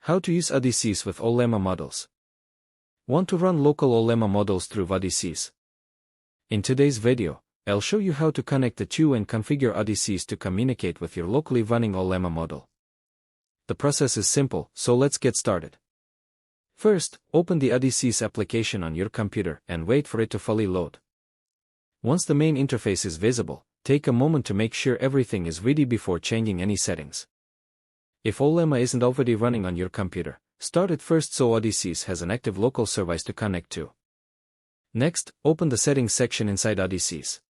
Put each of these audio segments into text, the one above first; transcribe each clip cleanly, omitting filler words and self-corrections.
How to use Odysseus with Ollama models. Want to run local Ollama models through Odysseus? In today's video, I'll show you how to connect the two and configure Odysseus to communicate with your locally running Ollama model. The process is simple, so let's get started. First, open the Odysseus application on your computer and wait for it to fully load. Once the main interface is visible, take a moment to make sure everything is ready before changing any settings. If Ollama isn't already running on your computer, start it first so Odysseus has an active local service to connect to. Next, open the Settings section inside Odysseus.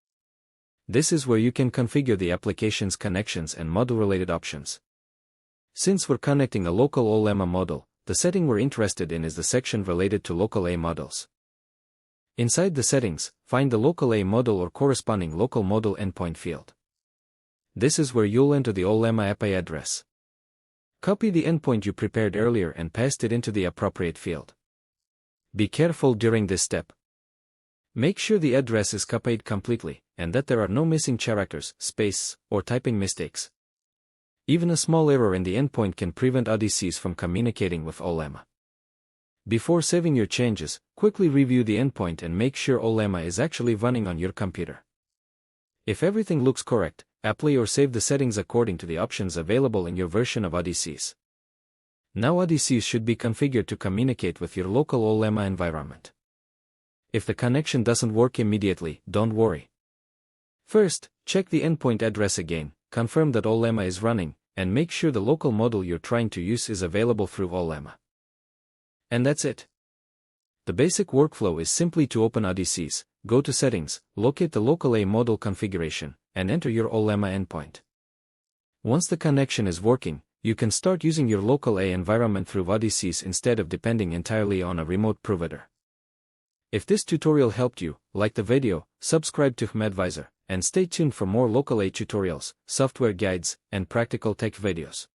This is where you can configure the application's connections and model-related options. Since we're connecting a local Ollama model, the setting we're interested in is the section related to local A models. Inside the settings, find the local A model or corresponding local model endpoint field. This is where you'll enter the Ollama IP address. Copy the endpoint you prepared earlier and paste it into the appropriate field. Be careful during this step. Make sure the address is copied completely, and that there are no missing characters, spaces, or typing mistakes. Even a small error in the endpoint can prevent Odysseus from communicating with Ollama. Before saving your changes, quickly review the endpoint and make sure Ollama is actually running on your computer. If everything looks correct, apply or save the settings according to the options available in your version of Odysseus. Now Odysseus should be configured to communicate with your local Ollama environment. If the connection doesn't work immediately, don't worry. First, check the endpoint address again, confirm that Ollama is running, and make sure the local model you're trying to use is available through Ollama. And that's it. The basic workflow is simply to open Odysseus, go to Settings, locate the local A model configuration, and enter your Ollama endpoint. Once the connection is working, you can start using your local A environment through Odysseus instead of depending entirely on a remote provider. If this tutorial helped you, like the video, subscribe to HMAdvisor, and stay tuned for more local A tutorials, software guides, and practical tech videos.